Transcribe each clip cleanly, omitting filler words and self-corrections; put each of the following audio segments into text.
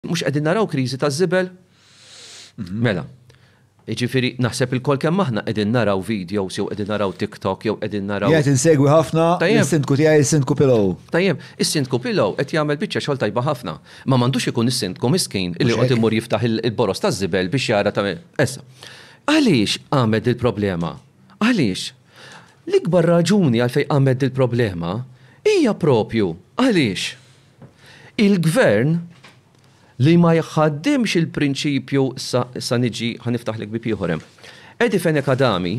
Mux qegħdin naraw kriżi taż-żibel? Mela. Jiġifieri naħseb il-kol kemm aħna qegħdin naraw videos jew qegħdin naraw TikTok jew qegħdin naraw. Qed insegwi ħafna is-sindku tiegħi is-sindku Pillow. Tajjeb, is-sindku Pillow qed jagħmel biċċa xogħol tajba ħafna. Ma m'għandux ikun is-sindku miskien illi qed imur jiftaħ il-boros taż-żibel biex jara tagħmel. Issa. Għaliex għamed il-problema? Għaliex? L-ikbar raġuni għalfejn għamed il-problema hija propju għaliex il-gvern li ma jħaddimx il-prinċipju sa niġi ħaniftaħlek bi ieħor. Edifen Akadami,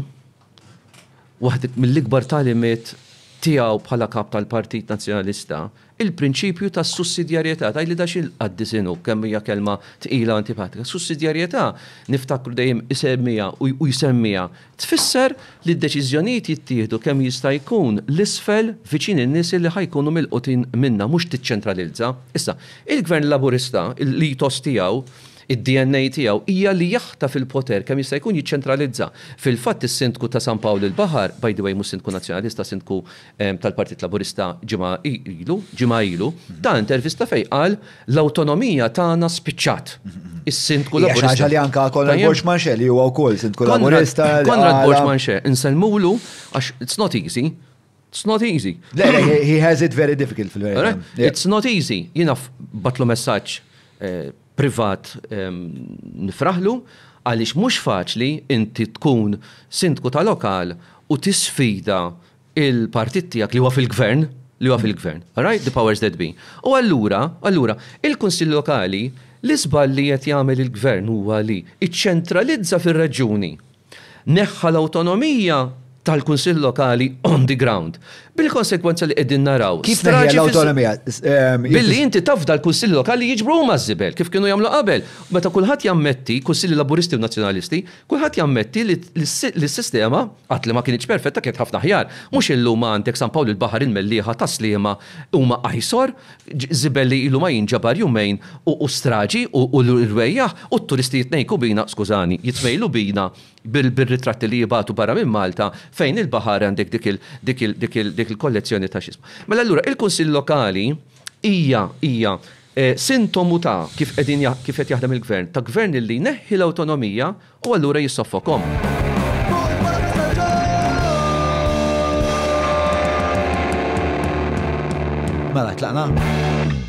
waħdet mill-ikbar talimiet tiegħu bħala kap tal-Partit Nazzjonalista, il-prinċipju tas sussidjarjetà tajli da xil qaddisinu kemm hija kelma tqila antipatika. Sussidjarjetà niftakru dejjem isemmija u jsemmija tfisser li d-deċiżjonijiet jittieħdu kemm jista' jkun l-isfel viċin in-nies li ħajkunu milqutin minnha mhux tiċċentralizza. Issa, il-Gvern Laburista, il-litos tiegħu, id-DNA tiegħu hija li jaħta fil-poter kemm jista' jkun jiċċentralizza. Fil-fatt is-Sindku ta' San Pawl il-Baħar, by the way mhux Sindku Nazzjonalista, Sindku tal-Partit Laburista ġimgħa ilu, ta' intervista fejn qal l-awtonomija tagħna spiċċat. Is-Sindku Laburista. Ħaġa li anke Konrad Borg-Manche li huwa wkoll Sindku Laburista. Konrad Borg-Manche insellmulu għax it's not easy. It's not easy. He has it very difficult fil-verità. It's not easy. Jiena batlu messaġġ privat nifraħlu għaliex mhux faċli inti tkun sindku ta' lokal u tisfida il-partit tiegħek li huwa fil-gvern, right? The powers that be. U allura, il-Kunsill Lokali l-isbal li qed jagħmel il-gvern huwa li iċċentralizza fir-reġjuni. Neħħa l-awtonomija tal-Kunsill Lokali on the ground. Bil-konsekwenza li qegħdin naraw. Kif neħja l-awtonomija? Billi inti tafda l-Kunsill Lokali jiġbru huma żibel kif kienu jagħmlu qabel. Meta kulħadd jammetti, Kunsilli Laburisti u Nazzjonalisti, kulħadd jammetti li s-sistema qatt li ma kienx perfetta kienet ħafna ħjar. Mhux illum għandek San Pawl il-Baħar il-Mellieħa taslima huma qajsor, żibel li ilu ma jinġabar jumejn u straġi u l-rwejjaħ u t-turisti jitnejku bina, skużani, jitmejlu bina bil-ritratti li jibatu barra minn Malta fejn il-Baħar għandek dik il-kollezzjoni ta' xisma. Mela allura il-Kunsill Lokali hija sintomu ta' kif qed jaħdem il-gvern, ta' gvern li neħħi l-awtonomija u allura jissoffokhom. Mela tlaqna.